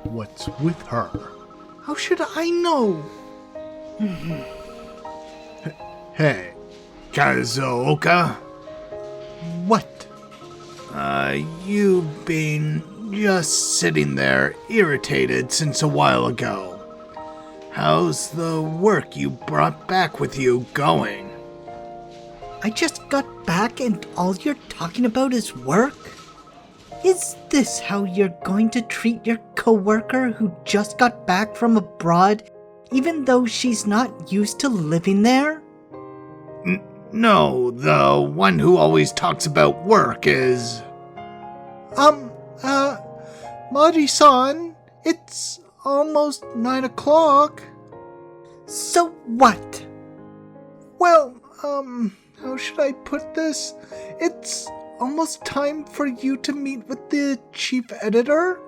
What's with her? How should I know? Hey, Kazuoka? What? You've been just sitting there irritated since a while ago. How's the work you brought back with you going? I just got back and all you're talking about is work? Is this how you're going to treat your coworker who just got back from abroad, even though she's not used to living there? No, the one who always talks about work is... Mari-san, it's almost 9 o'clock. So what? Well, how should I put this? It's almost time for you to meet with the chief editor.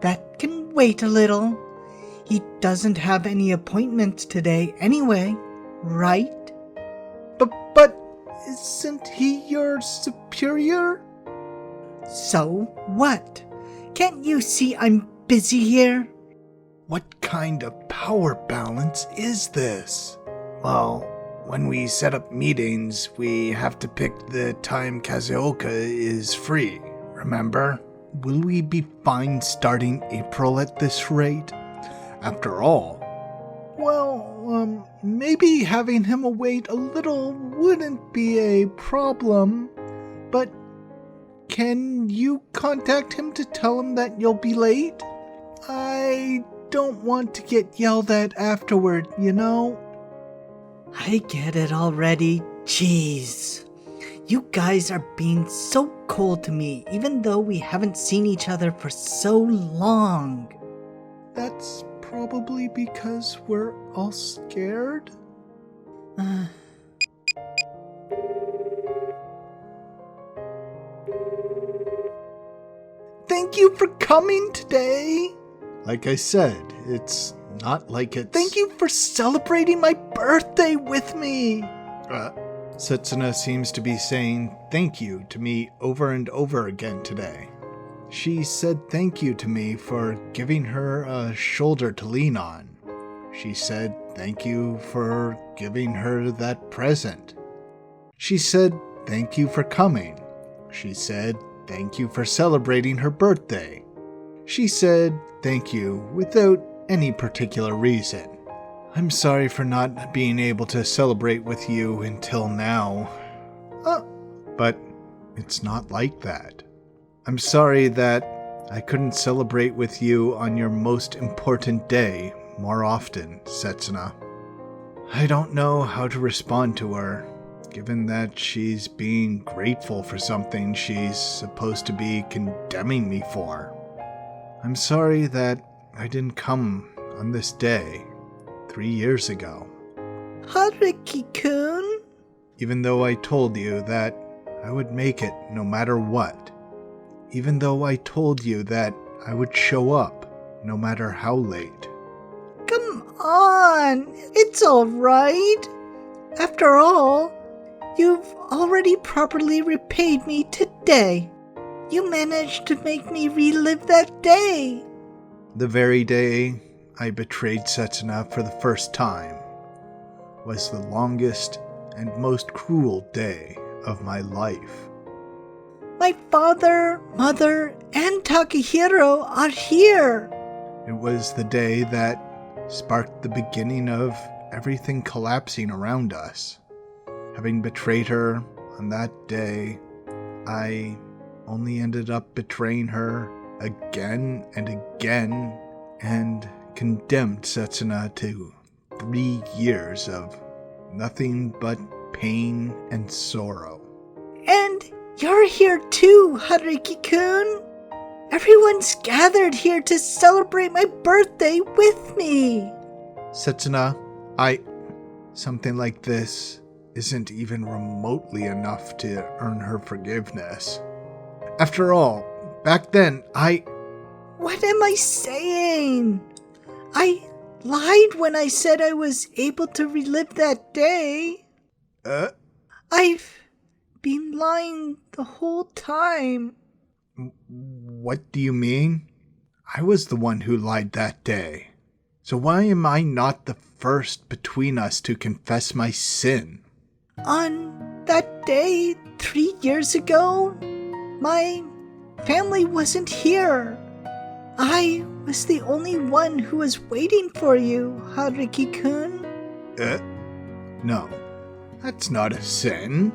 That can wait a little. He doesn't have any appointments today anyway, right? But isn't he your superior? So what? Can't you see I'm busy here? What kind of power balance is this? Well, when we set up meetings, we have to pick the time Kazuoka is free, remember? Will we be fine starting April at this rate? After all, well, maybe having him await a little wouldn't be a problem, but can you contact him to tell him that you'll be late? I don't want to get yelled at afterward, you know? I get it already. Jeez. You guys are being so cold to me, even though we haven't seen each other for so long. That's probably because we're all scared. Thank you for coming today. Like I said, it's not like it's... Thank you for celebrating my birthday with me. Setsuna seems to be saying thank you to me over and over again today. She said thank you to me for giving her a shoulder to lean on. She said thank you for giving her that present. She said thank you for coming. She said thank you for celebrating her birthday. She said thank you without any particular reason. I'm sorry for not being able to celebrate with you until now. But it's not like that. I'm sorry that I couldn't celebrate with you on your most important day more often, Setsuna. I don't know how to respond to her, given that she's being grateful for something she's supposed to be condemning me for. I'm sorry that I didn't come on this day 3 years ago. Haruki-kun? Even though I told you that I would make it no matter what. Even though I told you that I would show up no matter how late. Come on, it's alright. After all, you've already properly repaid me today. You managed to make me relive that day. The very day I betrayed Setsuna for the first time was the longest and most cruel day of my life. My father, mother, and Takahiro are here. It was the day that sparked the beginning of everything collapsing around us. Having betrayed her on that day, I only ended up betraying her again and again, and condemned Setsuna to 3 years of nothing but pain and sorrow. And you're here too, Haruki-kun. Everyone's gathered here to celebrate my birthday with me. Setsuna, something like this isn't even remotely enough to earn her forgiveness. After all, back then, What am I saying? I lied when I said I was able to relive that day. I've been lying the whole time. What do you mean? I was the one who lied that day. So why am I not the first between us to confess my sin? On that day 3 years ago, my family wasn't here. I was the only one who was waiting for you, Haruki-kun. No, that's not a sin.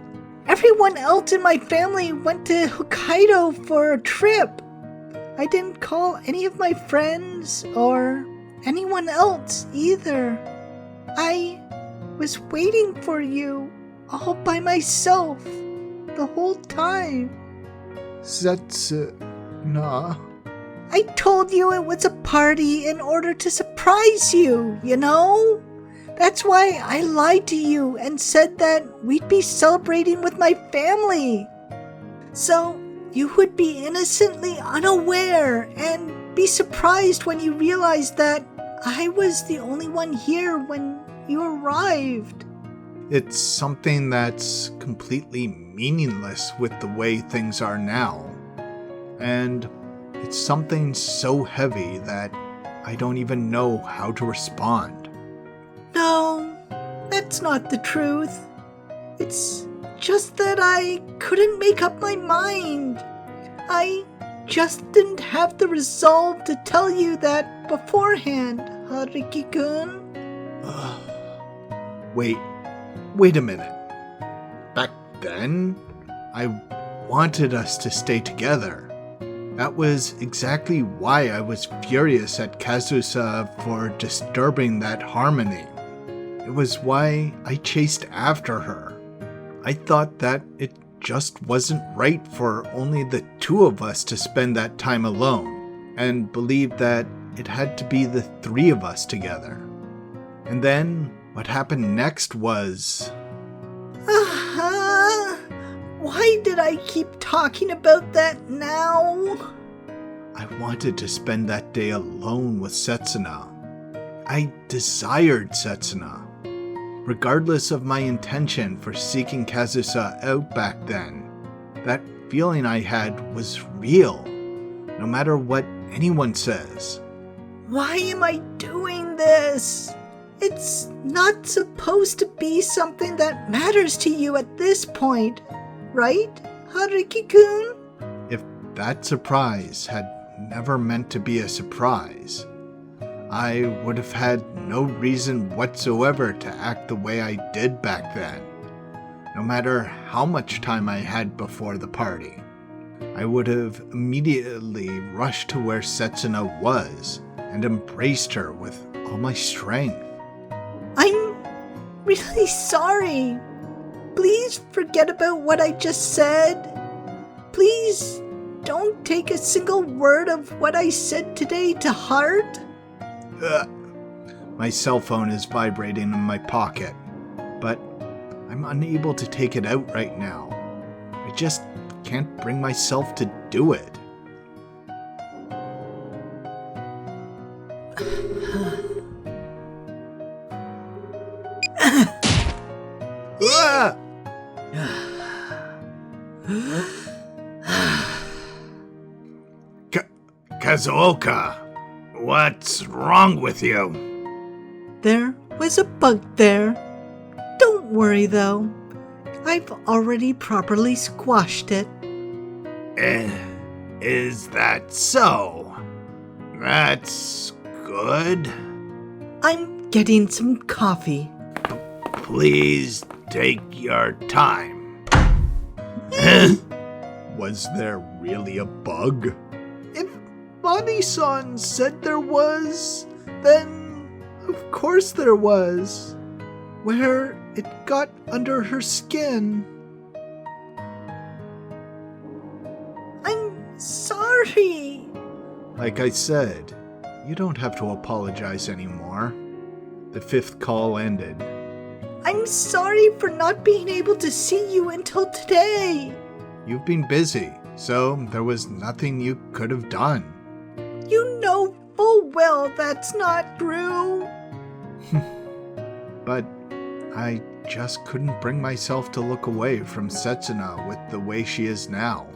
Everyone else in my family went to Hokkaido for a trip. I didn't call any of my friends or anyone else either. I was waiting for you all by myself the whole time. Setsuna. I told you it was a party in order to surprise you, you know? That's why I lied to you and said that we'd be celebrating with my family. So you would be innocently unaware and be surprised when you realized that I was the only one here when you arrived. It's something that's completely meaningless with the way things are now. And it's something so heavy that I don't even know how to respond. No, that's not the truth. It's just that I couldn't make up my mind. I just didn't have the resolve to tell you that beforehand, Haruki-kun. Wait a minute. Back then, I wanted us to stay together. That was exactly why I was furious at Kazusa for disturbing that harmony. It was why I chased after her. I thought that it just wasn't right for only the two of us to spend that time alone, and believed that it had to be the three of us together. And then what happened next was... Why did I keep talking about that now? I wanted to spend that day alone with Setsuna. I desired Setsuna. Regardless of my intention for seeking Kazusa out back then, that feeling I had was real, no matter what anyone says. Why am I doing this? It's not supposed to be something that matters to you at this point, right, Haruki-kun? If that surprise had never meant to be a surprise, I would have had no reason whatsoever to act the way I did back then. No matter how much time I had before the party, I would have immediately rushed to where Setsuna was and embraced her with all my strength. I'm really sorry. Please forget about what I just said. Please don't take a single word of what I said today to heart. My cell phone is vibrating in my pocket, but I'm unable to take it out right now. I just can't bring myself to do it. Kazuoka, what's wrong with you? There was a bug there. Don't worry though. I've already properly squashed it. Is that so? That's good. I'm getting some coffee. Please take your time. Was there really a bug? If Bonnie-san said there was, then of course there was. Where it got under her skin. I'm sorry. Like I said, you don't have to apologize anymore. The fifth call ended. I'm sorry for not being able to see you until today. You've been busy, so there was nothing you could have done. You know full well that's not true. But I just couldn't bring myself to look away from Setsuna with the way she is now.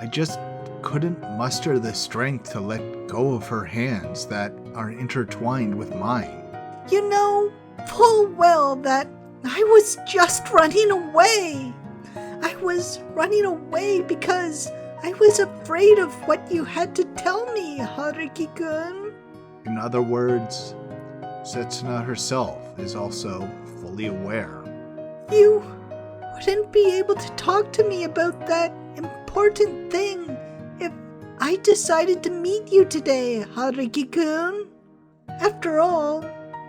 I just couldn't muster the strength to let go of her hands that are intertwined with mine. You know full well that I was just running away. I was running away because I was afraid of what you had to tell me, Haruki-kun. In other words, Setsuna herself is also fully aware. You wouldn't be able to talk to me about that important thing if I decided to meet you today, Haruki-kun. After all,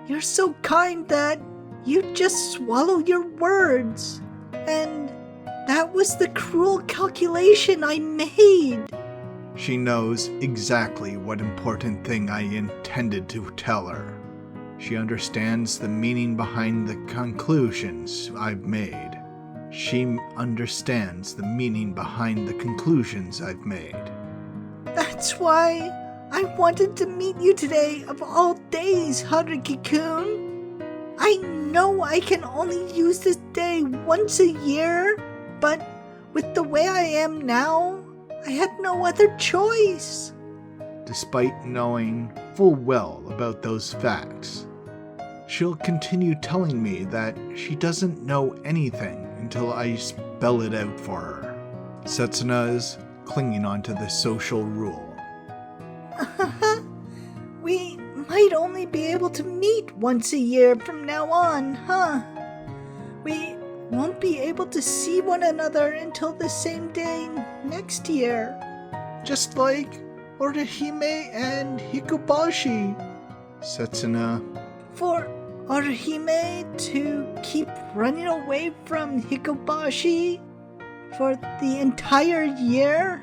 you're so kind that you just swallow your words. And that was the cruel calculation I made. She knows exactly what important thing I intended to tell her. She understands the meaning behind the conclusions I've made. She understands the meaning behind the conclusions I've made. That's why I wanted to meet you today of all days, Haruki-kun. I know I can only use this day once a year, but with the way I am now, I had no other choice. Despite knowing full well about those facts, she'll continue telling me that she doesn't know anything until I spell it out for her. Setsuna is clinging onto the social rule. We might only be able to meet once a year from now on, huh? We won't be able to see one another until the same day next year. Just like Orihime and Hikobashi. Setsuna. For Orihime to keep running away from Hikobashi for the entire year?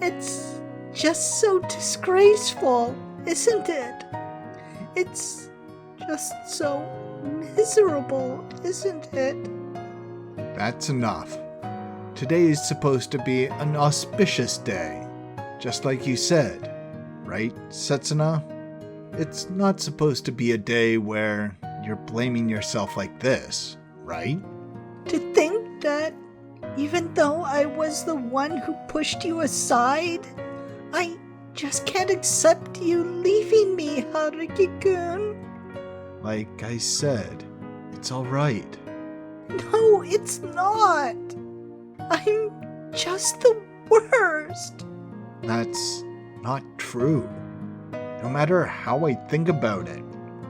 It's just so disgraceful, isn't it? It's just so miserable, isn't it? That's enough. Today is supposed to be an auspicious day, just like you said, right, Setsuna? It's not supposed to be a day where you're blaming yourself like this, right? To think that even though I was the one who pushed you aside, I just can't accept you leaving me, Haruki-kun. Like I said, it's alright. No, it's not. I'm just the worst. That's not true. No matter how I think about it,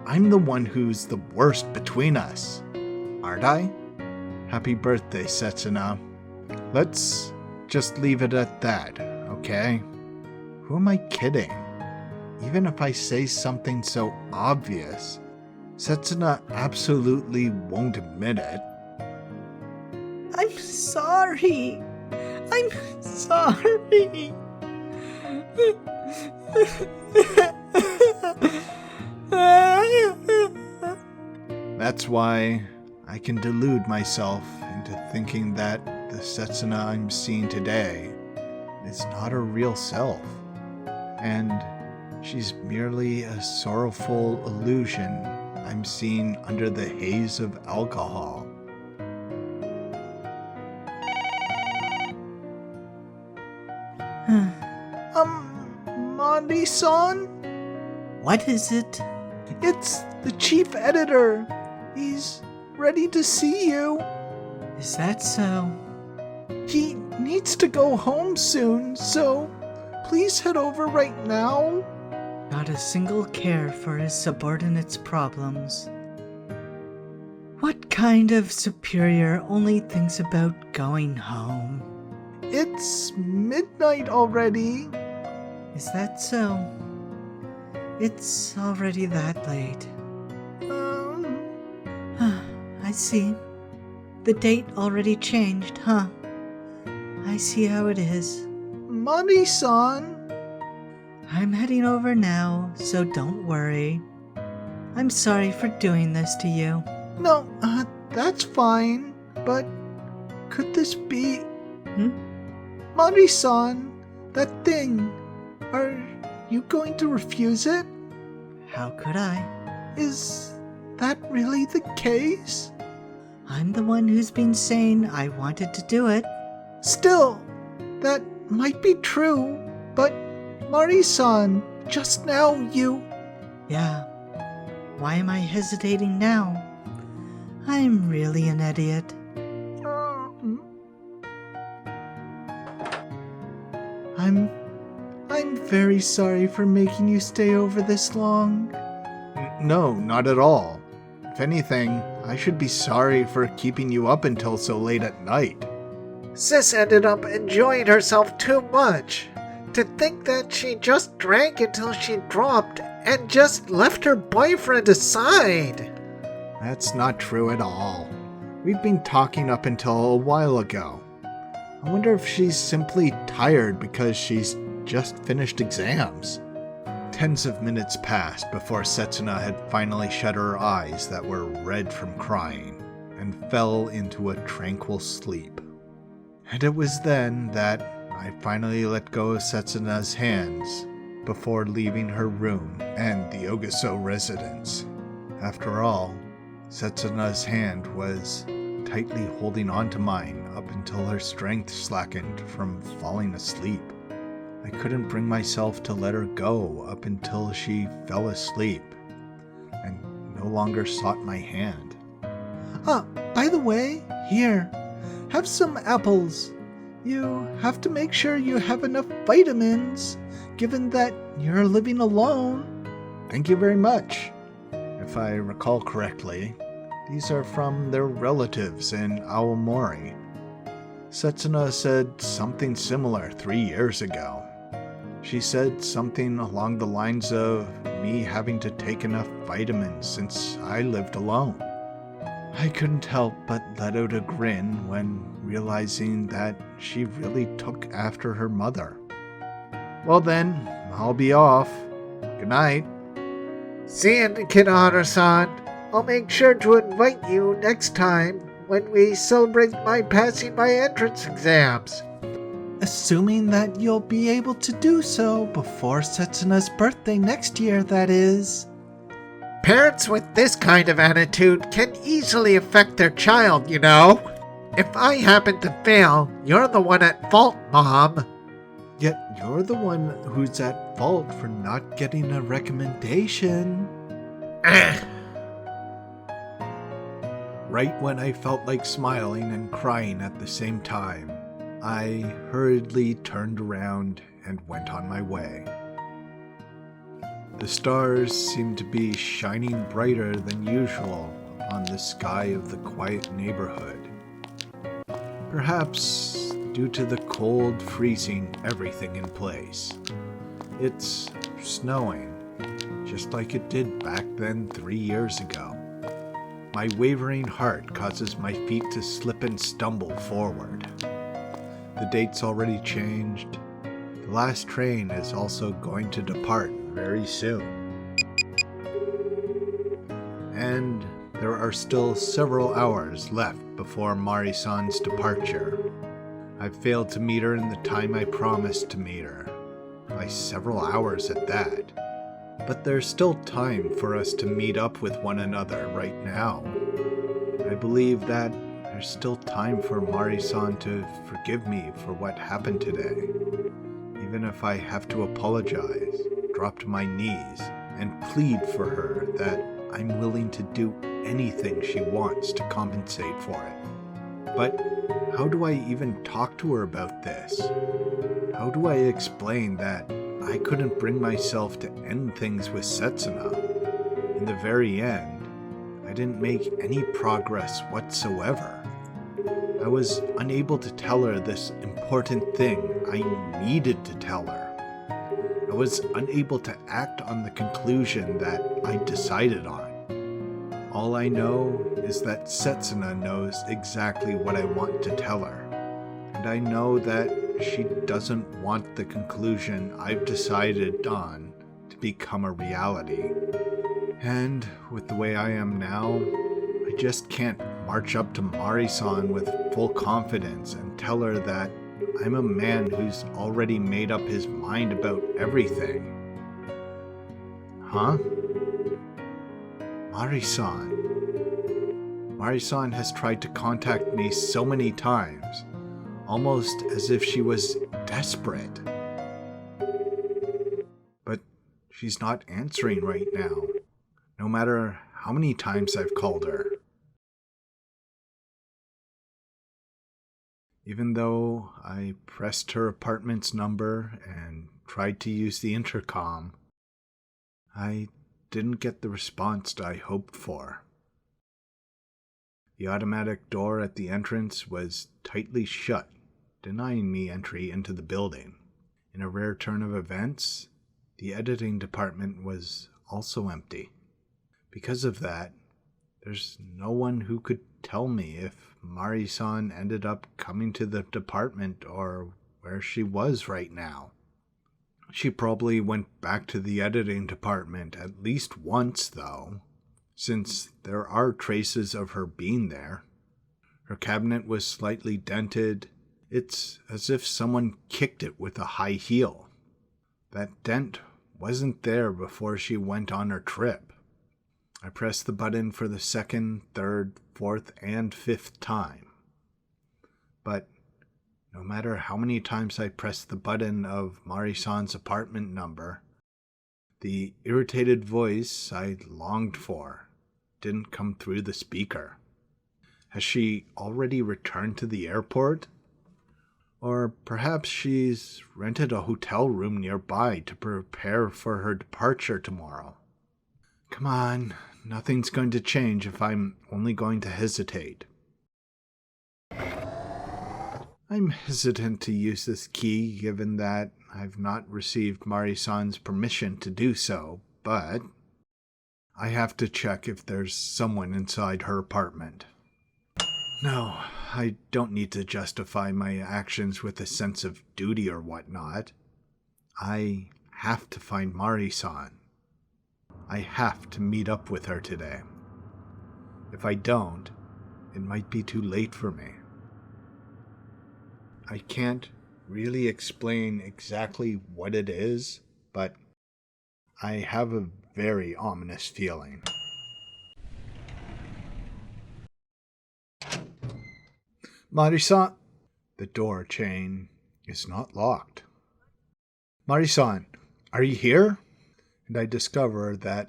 I'm the one who's the worst between us. Aren't I? Happy birthday, Setsuna. Let's just leave it at that, okay? Who am I kidding? Even if I say something so obvious, Setsuna absolutely won't admit it. I'm sorry. I'm sorry. That's why I can delude myself into thinking that the Setsuna I'm seeing today is not her real self, and she's merely a sorrowful illusion I'm seeing under the haze of alcohol. Mandi-san? What is it? It's the chief editor. He's ready to see you. Is that so? He needs to go home soon, so please head over right now. Not a single care for his subordinates' problems. What kind of superior only thinks about going home? It's midnight already. Is that so? It's already that late. I see. The date already changed, huh? I see how it is. Mandi-san. I'm heading over now, so don't worry. I'm sorry for doing this to you. No, that's fine, but could this be... Mandi-san, that thing, are you going to refuse it? How could I? Is that really the case? I'm the one who's been saying I wanted to do it. Still, that might be true, but Mari-san, just now you... Yeah. Why am I hesitating now? I'm really an idiot. I'm very sorry for making you stay over this long. No, not at all. If anything, I should be sorry for keeping you up until so late at night. Sis ended up enjoying herself too much. To think that she just drank until she dropped and just left her boyfriend aside. That's not true at all. We've been talking up until a while ago. I wonder if she's simply tired because she's just finished exams. Tens of minutes passed before Setsuna had finally shut her eyes that were red from crying and fell into a tranquil sleep. And it was then that I finally let go of Setsuna's hands before leaving her room and the Ogaso residence. After all, Setsuna's hand was tightly holding on to mine up until her strength slackened from falling asleep. I couldn't bring myself to let her go up until she fell asleep and no longer sought my hand. By the way, here, have some apples. You have to make sure you have enough vitamins, given that you're living alone. Thank you very much. If I recall correctly, these are from their relatives in Aomori. Setsuna said something similar 3 years ago. She said something along the lines of me having to take enough vitamins since I lived alone. I couldn't help but let out a grin when realizing that she really took after her mother. Well then, I'll be off. Good night. See you, Kinohara-san. I'll make sure to invite you next time when we celebrate my passing my entrance exams. Assuming that you'll be able to do so before Setsuna's birthday next year, that is. Parents with this kind of attitude can easily affect their child, you know. If I happen to fail, you're the one at fault, Mom. Yet you're the one who's at fault for not getting a recommendation. Right when I felt like smiling and crying at the same time, I hurriedly turned around and went on my way. The stars seemed to be shining brighter than usual on the sky of the quiet neighborhood. Perhaps due to the cold freezing everything in place. It's snowing, just like it did back then 3 years ago. My wavering heart causes my feet to slip and stumble forward. The date's already changed. The last train is also going to depart very soon. And there are still several hours left before Mari-san's departure. I've failed to meet her in the time I promised to meet her, by several hours at that. But there's still time for us to meet up with one another right now. I believe that there's still time for Mari-san to forgive me for what happened today. Even if I have to apologize, drop to my knees, and plead for her that I'm willing to do anything she wants to compensate for it. But how do I even talk to her about this? How do I explain that I couldn't bring myself to end things with Setsuna? In the very end, I didn't make any progress whatsoever. I was unable to tell her this important thing I needed to tell her. I was unable to act on the conclusion that I decided on. All I know is that Setsuna knows exactly what I want to tell her, and I know that she doesn't want the conclusion I've decided on to become a reality. And with the way I am now, I just can't march up to Mari-san with full confidence and tell her that I'm a man who's already made up his mind about everything. Huh? Mari-san. Mari-san has tried to contact me so many times, almost as if she was desperate. But she's not answering right now, no matter how many times I've called her. Even though I pressed her apartment's number and tried to use the intercom, I didn't get the response I hoped for. The automatic door at the entrance was tightly shut, denying me entry into the building. In a rare turn of events, the editing department was also empty. Because of that, there's no one who could tell me if Mari-san ended up coming to the department or where she was right now. She probably went back to the editing department at least once, though, since there are traces of her being there. Her cabinet was slightly dented. It's as if someone kicked it with a high heel. That dent wasn't there before she went on her trip. I pressed the button for the second, third, fourth, and fifth time. But no matter how many times I pressed the button of Mari-san's apartment number, the irritated voice I longed for didn't come through the speaker. Has she already returned to the airport? Or perhaps she's rented a hotel room nearby to prepare for her departure tomorrow. Come on, nothing's going to change if I'm only going to hesitate. I'm hesitant to use this key given that I've not received Mari-san's permission to do so, but I have to check if there's someone inside her apartment. No, I don't need to justify my actions with a sense of duty or whatnot. I have to find Mari-san. I have to meet up with her today. If I don't, it might be too late for me. I can't really explain exactly what it is, but I have a very ominous feeling. Mari-san, the door chain is not locked. Mari-san, are you here? And I discover that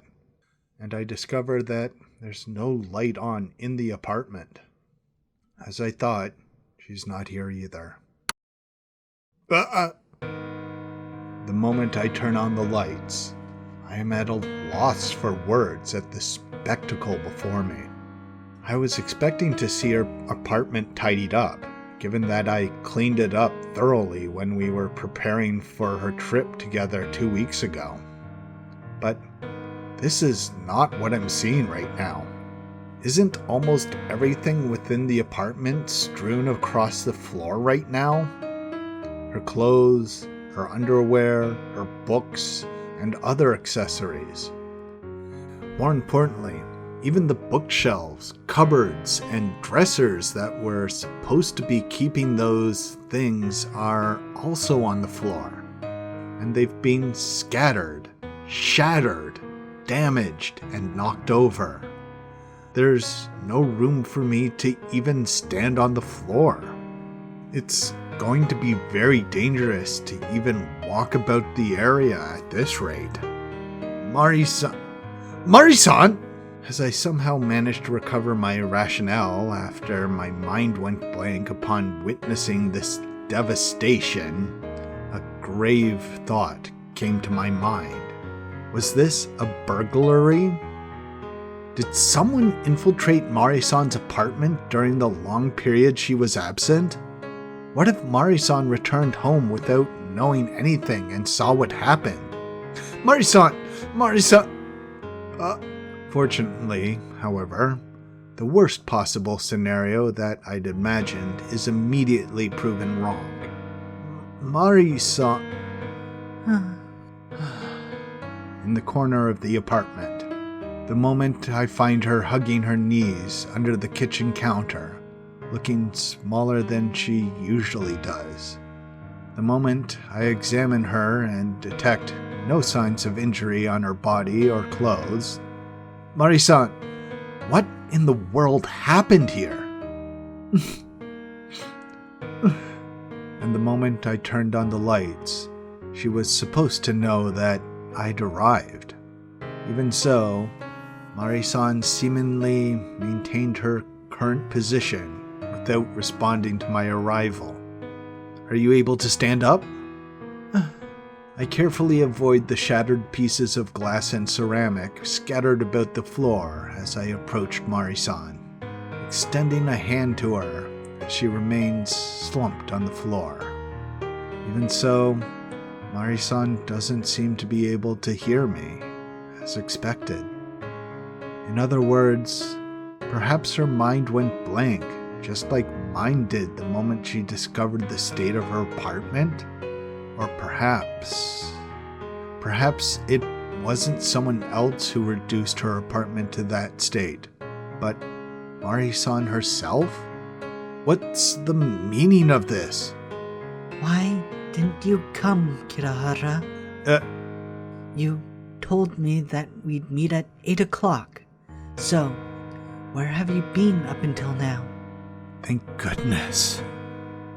there's no light on in the apartment. As I thought, she's not here either. The moment I turn on the lights, I am at a loss for words at the spectacle before me. I was expecting to see her apartment tidied up, given that I cleaned it up thoroughly when we were preparing for her trip together 2 weeks ago. But this is not what I'm seeing right now. Isn't almost everything within the apartment strewn across the floor right now? Her clothes, her underwear, her books, and other accessories. More importantly, even the bookshelves, cupboards, and dressers that were supposed to be keeping those things are also on the floor. And they've been scattered, shattered, damaged, and knocked over. There's no room for me to even stand on the floor. It's going to be very dangerous to even walk about the area at this rate. Mari-san! Mari-san! As I somehow managed to recover my rationale after my mind went blank upon witnessing this devastation, a grave thought came to my mind. Was this a burglary? Did someone infiltrate Mari-san's apartment during the long period she was absent? What if Mari-san returned home without knowing anything and saw what happened? Mari-san! Mari-san! Fortunately, however, the worst possible scenario that I'd imagined is immediately proven wrong. Mari-san... In the corner of the apartment, the moment I find her hugging her knees under the kitchen counter, looking smaller than she usually does. The moment I examine her and detect no signs of injury on her body or clothes. Mari-san, what in the world happened here? and the moment I turned on the lights, she was supposed to know that I'd arrived. Even so, Mari-san seemingly maintained her current position without responding to my arrival. Are you able to stand up? I carefully avoid the shattered pieces of glass and ceramic scattered about the floor as I approached Mari-san, extending a hand to her as she remains slumped on the floor. Even so, Mari-san doesn't seem to be able to hear me, as expected. In other words, perhaps her mind went blank, just like mine did the moment she discovered the state of her apartment. Or perhaps it wasn't someone else who reduced her apartment to that state, but Mari-san herself? What's the meaning of this? Why didn't you come, Kirahara? You told me that we'd meet at 8 o'clock. So, where have you been up until now? Thank goodness.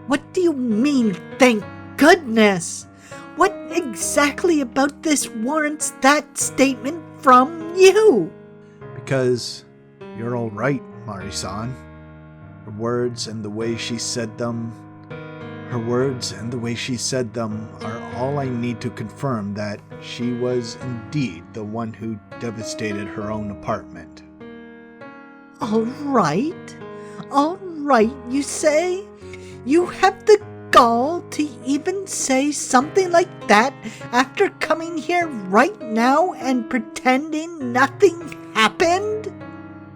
What do you mean, thank goodness? What exactly about this warrants that statement from you? Because you're all right, Mari-san. Her words and the way she said them are all I need to confirm that she was indeed the one who devastated her own apartment. All right, you say? You have the gall to even say something like that after coming here right now and pretending nothing happened?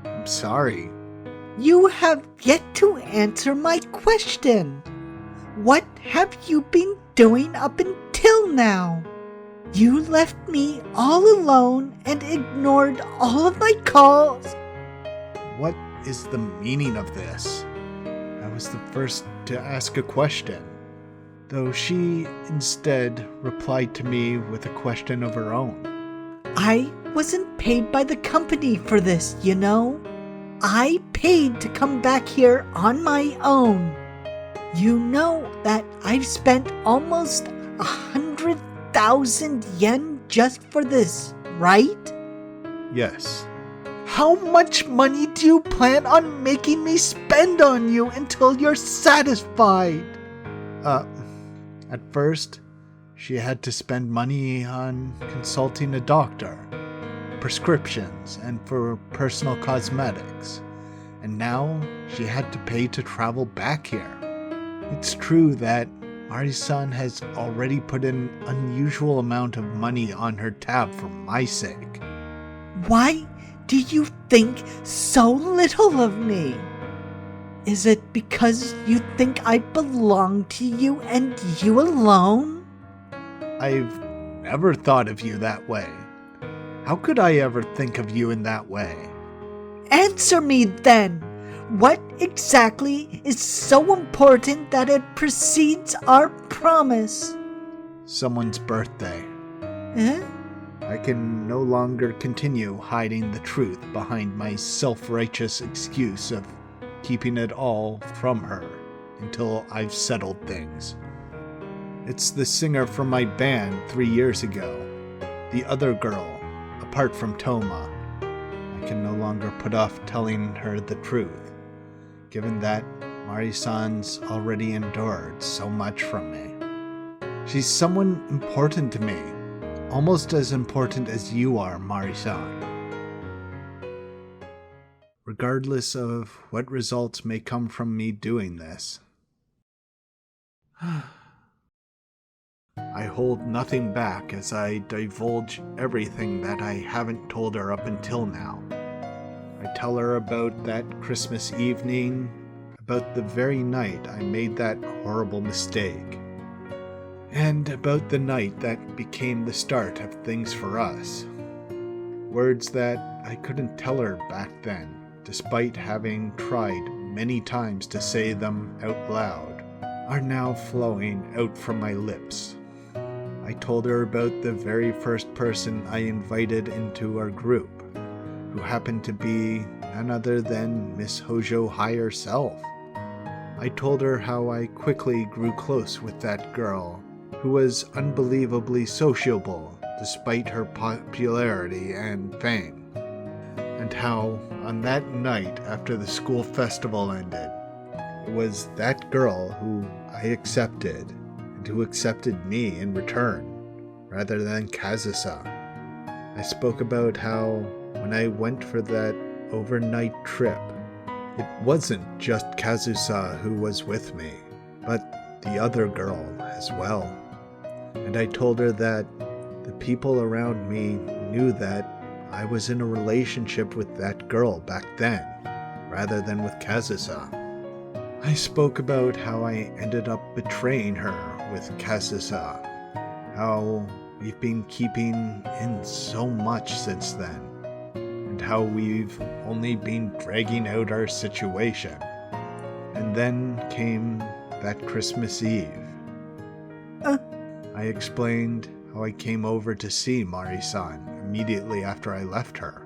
I'm sorry. You have yet to answer my question. What have you been doing up until now? You left me all alone and ignored all of my calls. What is the meaning of this? I was the first to ask a question, though she instead replied to me with a question of her own. I wasn't paid by the company for this, you know. I paid to come back here on my own. You know that I've spent almost 100,000 yen just for this, right? Yes. How much money do you plan on making me spend on you until you're satisfied? At first, she had to spend money on consulting a doctor, prescriptions, and for personal cosmetics. And now she had to pay to travel back here. It's true that Mari-san has already put an unusual amount of money on her tab for my sake. Why do you think so little of me? Is it because you think I belong to you and you alone? I've never thought of you that way. How could I ever think of you in that way? Answer me then. What exactly is so important that it precedes our promise? Someone's birthday. Eh? I can no longer continue hiding the truth behind my self-righteous excuse of keeping it all from her until I've settled things. It's the singer from my band 3 years ago, the other girl, apart from Toma. I can no longer put off telling her the truth, given that Mari-san's already endured so much from me. She's someone important to me, almost as important as you are, Mari-san. Regardless of what results may come from me doing this, I hold nothing back as I divulge everything that I haven't told her up until now. I tell her about that Christmas evening, about the very night I made that horrible mistake, and about the night that became the start of things for us. Words that I couldn't tell her back then, despite having tried many times to say them out loud, are now flowing out from my lips. I told her about the very first person I invited into our group, who happened to be none other than Miss Hojo High herself. I told her how I quickly grew close with that girl, who was unbelievably sociable despite her popularity and fame. And how, on that night after the school festival ended, it was that girl who I accepted, and who accepted me in return, rather than Kazusa. I spoke about how, when I went for that overnight trip, it wasn't just Kazusa who was with me, but the other girl as well. And I told her that the people around me knew that I was in a relationship with that girl back then, rather than with Kazusa. I spoke about how I ended up betraying her with Kazusa, how we've been keeping in so much since then, and how we've only been dragging out our situation. And then came that Christmas Eve. I explained how I came over to see Mari-san immediately after I left her.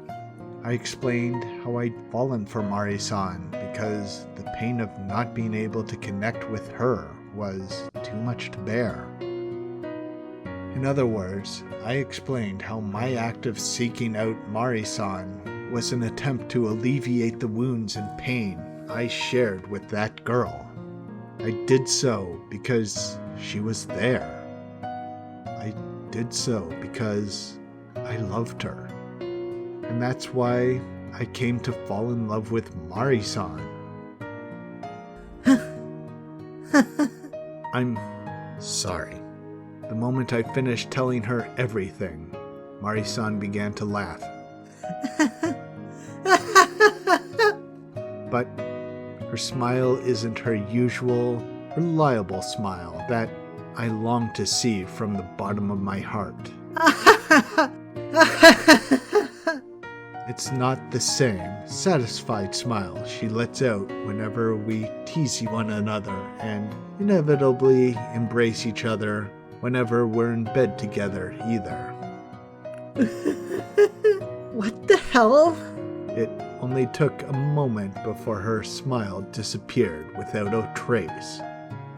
I explained how I'd fallen for Mari-san because the pain of not being able to connect with her was too much to bear. In other words, I explained how my act of seeking out Mari-san was an attempt to alleviate the wounds and pain I shared with that girl. I did so because she was there. I did so because I loved her. And that's why I came to fall in love with Mari-san. I'm sorry. The moment I finished telling her everything, Mari-san began to laugh. But her smile isn't her usual, reliable smile that I long to see from the bottom of my heart. It's not the same satisfied smile she lets out whenever we tease one another and inevitably embrace each other whenever we're in bed together either. What the hell? It only took a moment before her smile disappeared without a trace.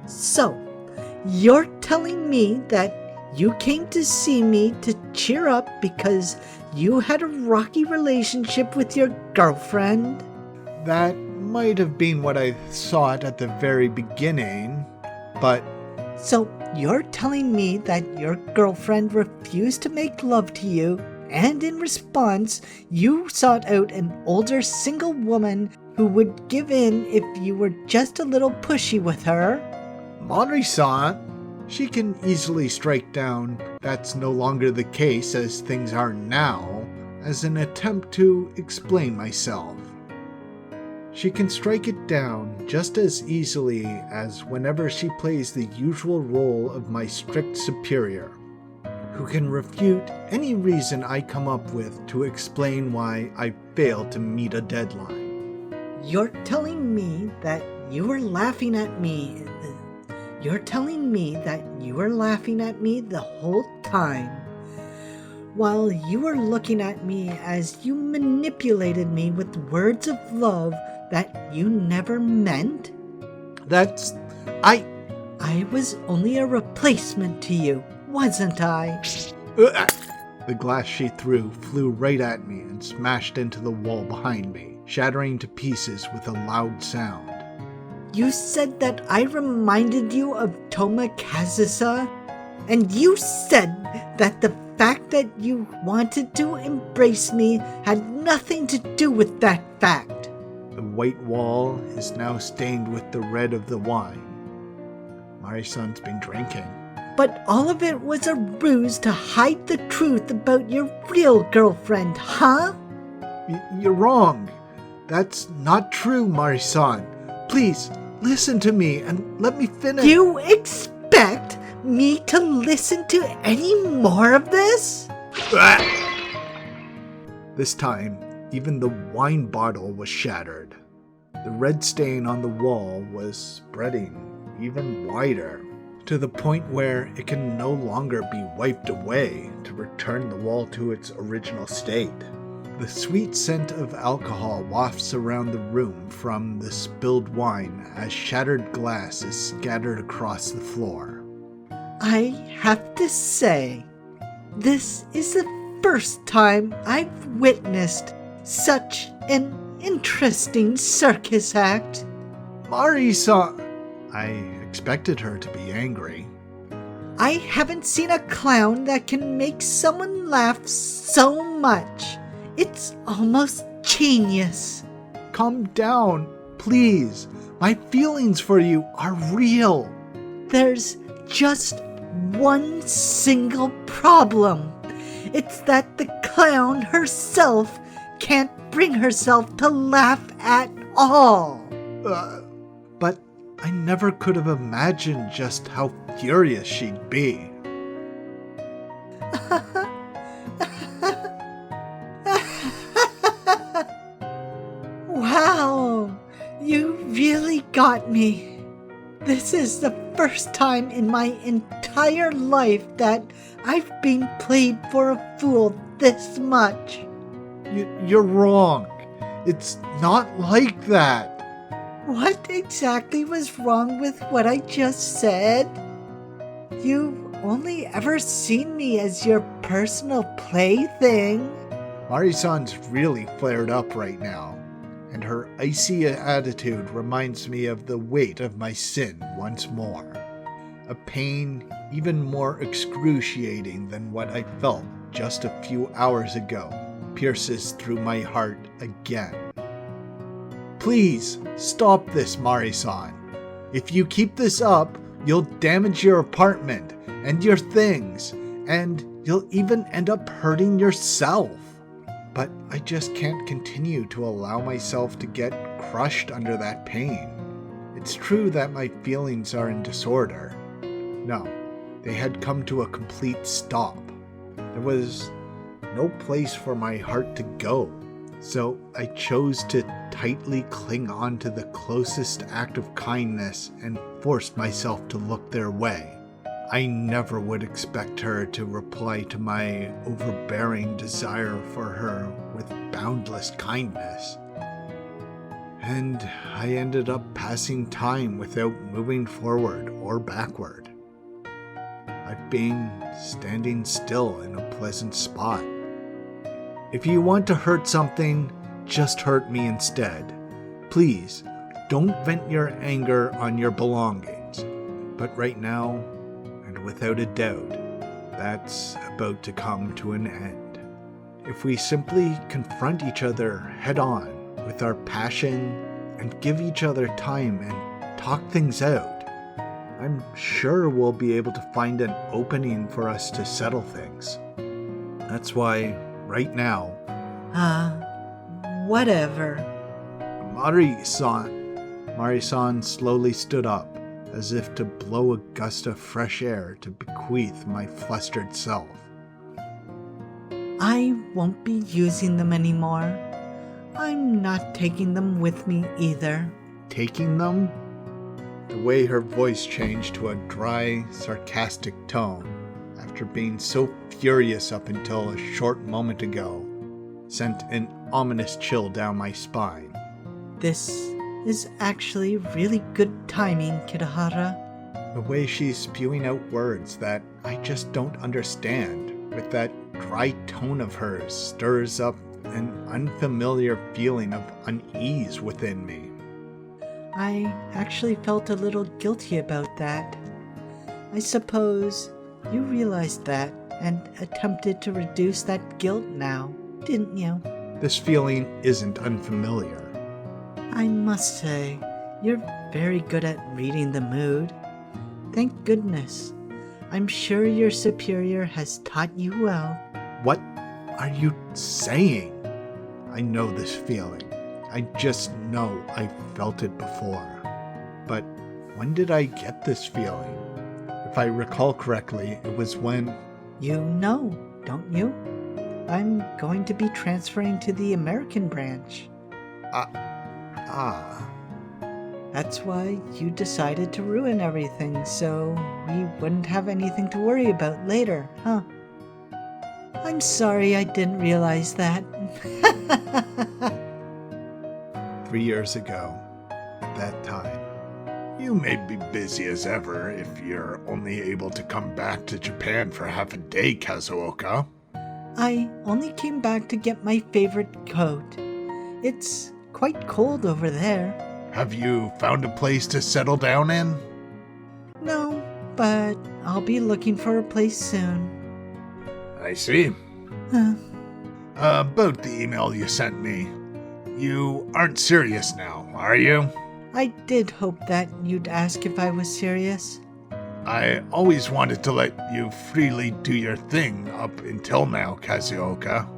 So, you're telling me that you came to see me to cheer up because you had a rocky relationship with your girlfriend? That might have been what I thought at the very beginning, but... So, you're telling me that your girlfriend refused to make love to you, and in response, you sought out an older single woman who would give in if you were just a little pushy with her? Mari-san, she can easily strike down that's no longer the case as things are now, as an attempt to explain myself. She can strike it down just as easily as whenever she plays the usual role of my strict superior, who can refute any reason I come up with to explain why I failed to meet a deadline. You're telling me that you were laughing at me. You're telling me that you were laughing at me the whole time, while you were looking at me as you manipulated me with words of love that you never meant? I was only a replacement to you, wasn't I? The glass she threw flew right at me and smashed into the wall behind me, shattering to pieces with a loud sound. You said that I reminded you of Toma Kazusa, and you said that the fact that you wanted to embrace me had nothing to do with that fact. The white wall is now stained with the red of the wine. Mari-san's been drinking. But all of it was a ruse to hide the truth about your real girlfriend, huh? You're wrong. That's not true, Mari-san. Please, listen to me and let me finish. You expect me to listen to any more of this? This time, even the wine bottle was shattered. The red stain on the wall was spreading even wider, to the point where it can no longer be wiped away to return the wall to its original state. The sweet scent of alcohol wafts around the room from the spilled wine as shattered glass is scattered across the floor. I have to say, this is the first time I've witnessed such an interesting circus act. Mari-san! I expected her to be angry. I haven't seen a clown that can make someone laugh so much. It's almost genius. Calm down, please. My feelings for you are real. There's just one single problem. It's that the clown herself can't bring herself to laugh at all. But I never could have imagined just how furious she'd be. Wow, you really got me. This is the first time in my entire life that I've been played for a fool this much. You're wrong. It's not like that. What exactly was wrong with what I just said? You've only ever seen me as your personal plaything. Mari-san's really flared up right now, and her icy attitude reminds me of the weight of my sin once more. A pain even more excruciating than what I felt just a few hours ago pierces through my heart again. Please, stop this, Mari-san. If you keep this up, you'll damage your apartment and your things, and you'll even end up hurting yourself. But I just can't continue to allow myself to get crushed under that pain. It's true that my feelings are in disorder. No, they had come to a complete stop. There was no place for my heart to go. So I chose to tightly cling on to the closest act of kindness and forced myself to look their way. I never would expect her to reply to my overbearing desire for her with boundless kindness. And I ended up passing time without moving forward or backward. I've been standing still in a pleasant spot. If you want to hurt something, just hurt me instead. Please, don't vent your anger on your belongings. But right now, and without a doubt, that's about to come to an end. If we simply confront each other head on with our passion and give each other time and talk things out, I'm sure we'll be able to find an opening for us to settle things. That's why, right now, Whatever. Mari-san slowly stood up, as if to blow a gust of fresh air to bequeath my flustered self. I won't be using them anymore. I'm not taking them with me either. Taking them? The way her voice changed to a dry, sarcastic tone, after being so furious up until a short moment ago, sent an ominous chill down my spine. This is actually really good timing, Kirihara. The way she's spewing out words that I just don't understand, with that dry tone of hers, stirs up an unfamiliar feeling of unease within me. I actually felt a little guilty about that. I suppose you realized that and attempted to reduce that guilt now, didn't you? This feeling isn't unfamiliar. I must say, you're very good at reading the mood. Thank goodness. I'm sure your superior has taught you well. What are you saying? I know this feeling. I just know I've felt it before. But when did I get this feeling? If I recall correctly, it was when... You know, don't you? I'm going to be transferring to the American branch. That's why you decided to ruin everything, so we wouldn't have anything to worry about later, huh? I'm sorry I didn't realize that. 3 years ago, at that time. You may be busy as ever if you're only able to come back to Japan for half a day, Kazuoka. I only came back to get my favorite coat. It's quite cold over there. Have you found a place to settle down in? No, but I'll be looking for a place soon. I see. Huh. About the email you sent me. You aren't serious now, are you? I did hope that you'd ask if I was serious. I always wanted to let you freely do your thing up until now, Kazuoka.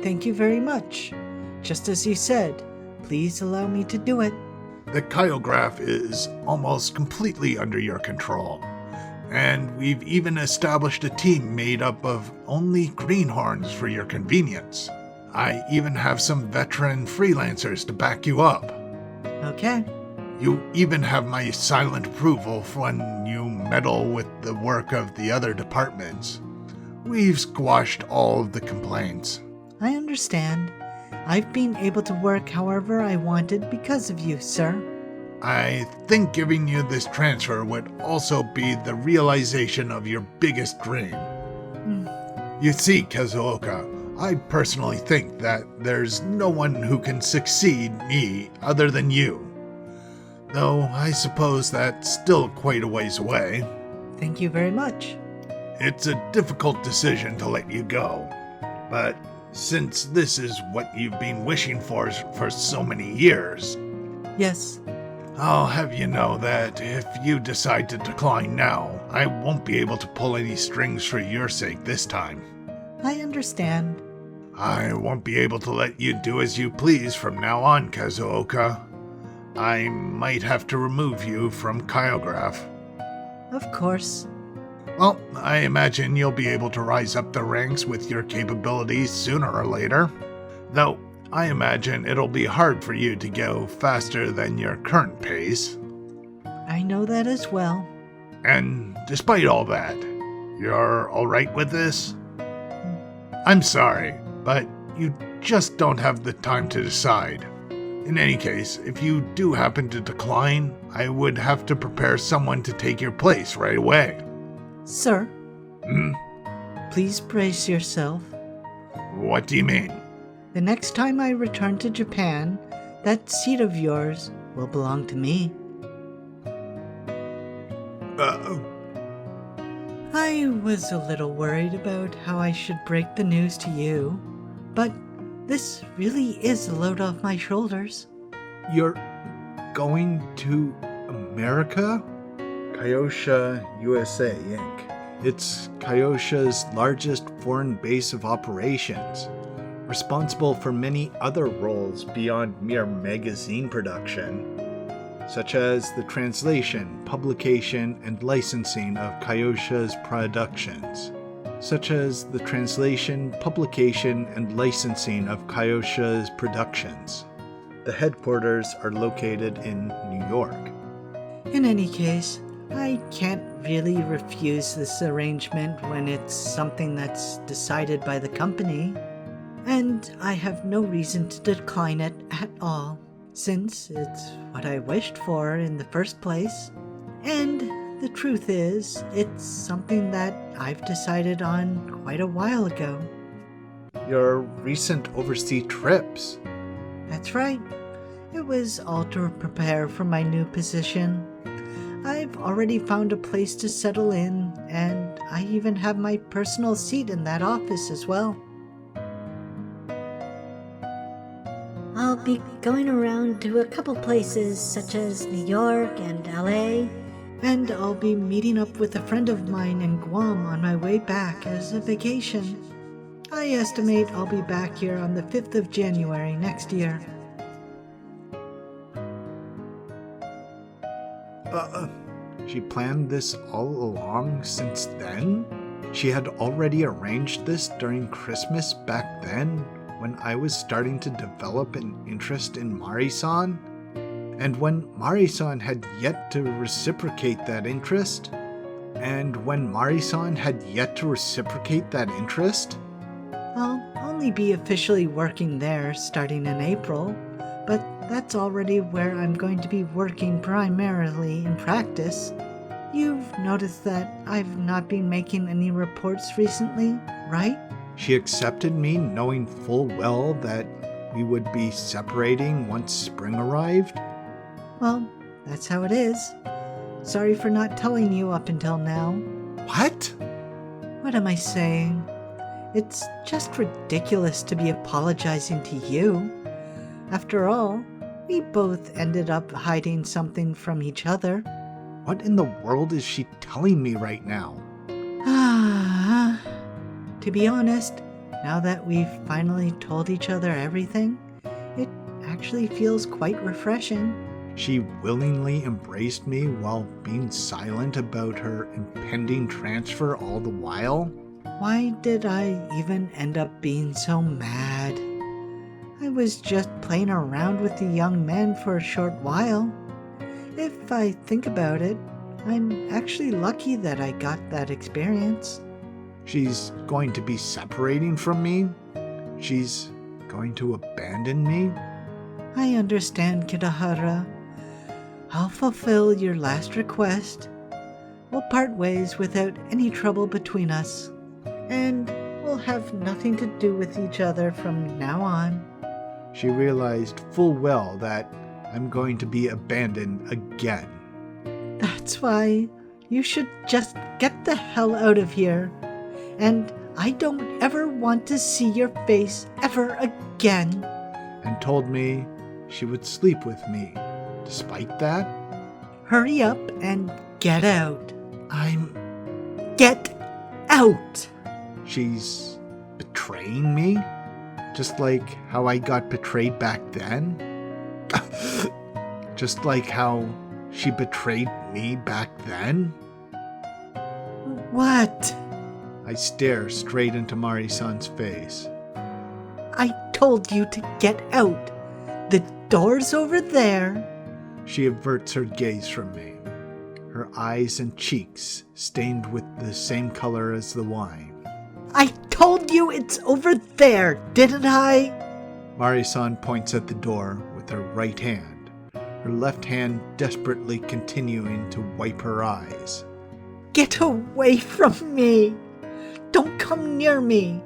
Thank you very much. Just as you said, please allow me to do it. The Kyograph is almost completely under your control, and we've even established a team made up of only greenhorns for your convenience. I even have some veteran freelancers to back you up. Okay. You even have my silent approval when you meddle with the work of the other departments. We've squashed all of the complaints. I understand. I've been able to work however I wanted because of you, sir. I think giving you this transfer would also be the realization of your biggest dream. You see, Kazuoka, I personally think that there's no one who can succeed me other than you. Though I suppose that's still quite a ways away. Thank you very much. It's a difficult decision to let you go, but since this is what you've been wishing for so many years, Yes. I'll have you know that if you decide to decline now, I won't be able to pull any strings for your sake this time. I understand. I won't be able to let you do as you please from now on, Kazuoka. I might have to remove you from Kyograph. Of course. Well, I imagine you'll be able to rise up the ranks with your capabilities sooner or later. Though, I imagine it'll be hard for you to go faster than your current pace. I know that as well. And despite all that, you're alright with this? I'm sorry, but you just don't have the time to decide. In any case, if you do happen to decline, I would have to prepare someone to take your place right away. Sir, Hmm? please brace yourself. What do you mean? The next time I return to Japan, that seat of yours will belong to me. I was a little worried about how I should break the news to you, but this really is a load off my shoulders. You're going to America? Kyosha USA, Inc. It's Kyosha's largest foreign base of operations, responsible for many other roles beyond mere magazine production, such as the translation, publication, and licensing of Kyosha's productions. The headquarters are located in New York. In any case, I can't really refuse this arrangement when it's something that's decided by the company, and I have no reason to decline it at all, since it's what I wished for in the first place. And the truth is, it's something that I've decided on quite a while ago. Your recent overseas trips. That's right. It was all to prepare for my new position. I've already found a place to settle in, and I even have my personal seat in that office as well. I'll be going around to a couple places such as New York and LA. And I'll be meeting up with a friend of mine in Guam on my way back as a vacation. I estimate I'll be back here on the 5th of January next year. She planned this all along since then? She had already arranged this during Christmas back then, when I was starting to develop an interest in Mari-san? And when Mari-san had yet to reciprocate that interest? I'll only be officially working there starting in April, but that's already where I'm going to be working primarily in practice. You've noticed that I've not been making any reports recently, right? She accepted me knowing full well that we would be separating once spring arrived? Well, that's how it is. Sorry for not telling you up until now. What? What am I saying? It's just ridiculous to be apologizing to you. After all, we both ended up hiding something from each other. What in the world is she telling me right now? To be honest, now that we've finally told each other everything, it actually feels quite refreshing. She willingly embraced me while being silent about her impending transfer all the while? Why did I even end up being so mad? I was just playing around with the young man for a short while. If I think about it, I'm actually lucky that I got that experience. She's going to be separating from me? She's going to abandon me? I understand, Kitahara. I'll fulfill your last request. We'll part ways without any trouble between us, and we'll have nothing to do with each other from now on. She realized full well that I'm going to be abandoned again. That's why you should just get the hell out of here. And I don't ever want to see your face ever again. And told me she would sleep with me. Despite that, Hurry up and get out. Get out! she's betraying me? Just like how I got betrayed back then? Just like how she betrayed me back then? What? I stare straight into Mari-san's face. I told you to get out. The door's over there. She averts her gaze from me, her eyes and cheeks stained with the same color as the wine. I told you it's over there, didn't I? Mari-san points at the door with her right hand, her left hand desperately continuing to wipe her eyes. Get away from me. Don't come near me.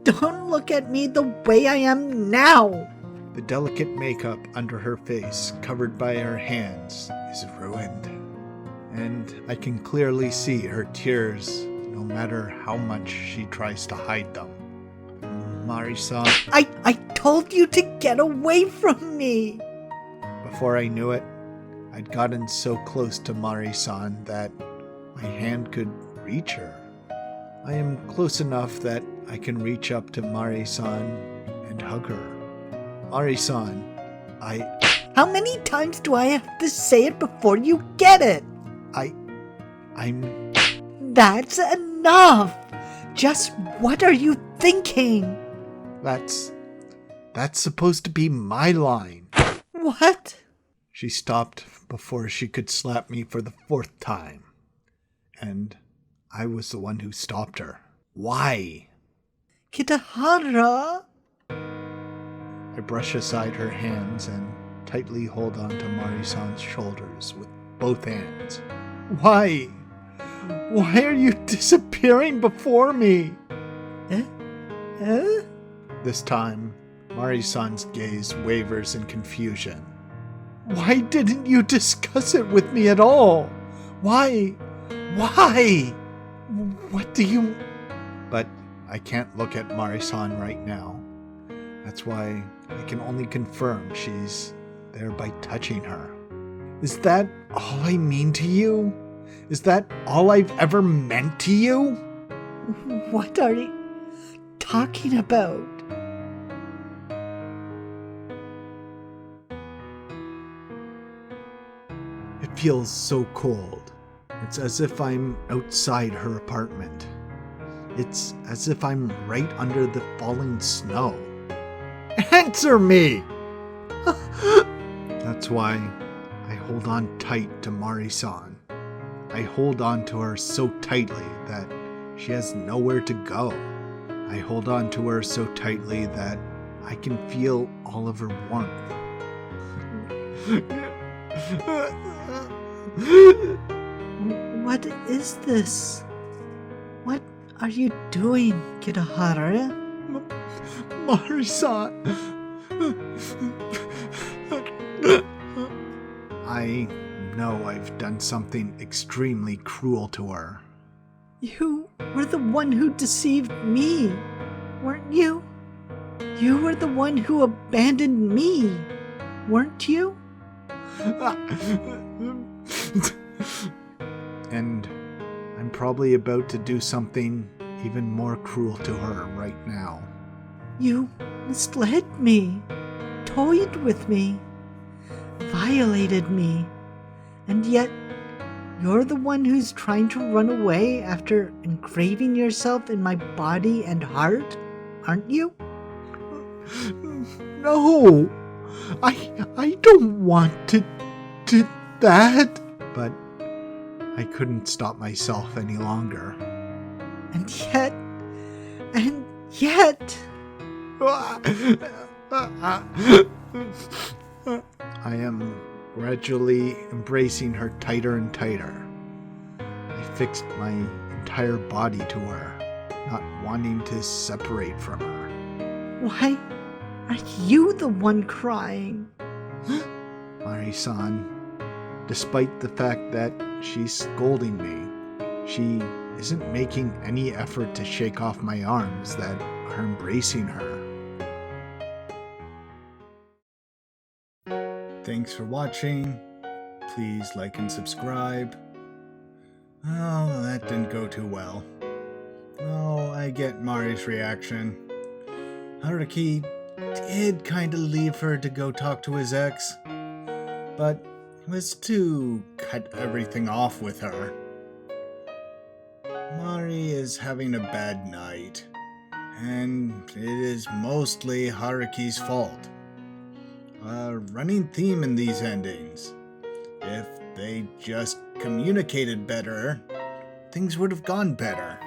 Don't look at me the way I am now. The delicate makeup under her face, covered by her hands, is ruined. And I can clearly see her tears, no matter how much she tries to hide them. Mari-san. I told you to get away from me. Before I knew it, I'd gotten so close to Mari-san that my hand could reach her. I am close enough that I can reach up to Mari-san and hug her. Mari-san, How many times do I have to say it before you get it? I'm... That's enough. Just what are you thinking? That's supposed to be my line. What? She stopped before she could slap me for the 4th time. And I was the one who stopped her. Why? Kitahara? I brush aside her hands and tightly hold on to Mari-san's shoulders with both hands. Why? Why are you disappearing before me? This time, Mari-san's gaze wavers in confusion. Why didn't you discuss it with me at all? Why? What do you... But I can't look at Mari-san right now. That's why I can only confirm she's there by touching her. Is that all I mean to you? Is that all I've ever meant to you? What are you talking about? It feels so cold. It's as if I'm outside her apartment. It's as if I'm right under the falling snow. Answer me! That's why I hold on tight to Mari-san. I hold on to her so tightly that she has nowhere to go. I hold on to her so tightly that I can feel all of her warmth. What is this? What are you doing, Kidahara? Mari-san! I know I've done something extremely cruel to her. You were the one who deceived me, weren't you? You were the one who abandoned me, weren't you? And I'm probably about to do something even more cruel to her right now. You misled me, toyed with me, violated me, and yet you're the one who's trying to run away after engraving yourself in my body and heart, aren't you? No! I don't want to do that! But I couldn't stop myself any longer. And yet... I am gradually embracing her tighter and tighter. I fixed my entire body to her, not wanting to separate from her. Why are you the one crying? Mari-san, despite the fact that she's scolding me, she isn't making any effort to shake off my arms that are embracing her. Thanks for watching. Please like and subscribe. Oh, that didn't go too well. Oh, I get Mari's reaction. Haruki did kind of leave her to go talk to his ex, but was to cut everything off with her. Mari is having a bad night, and it is mostly Haruki's fault. A running theme in these endings. If they just communicated better, things would have gone better.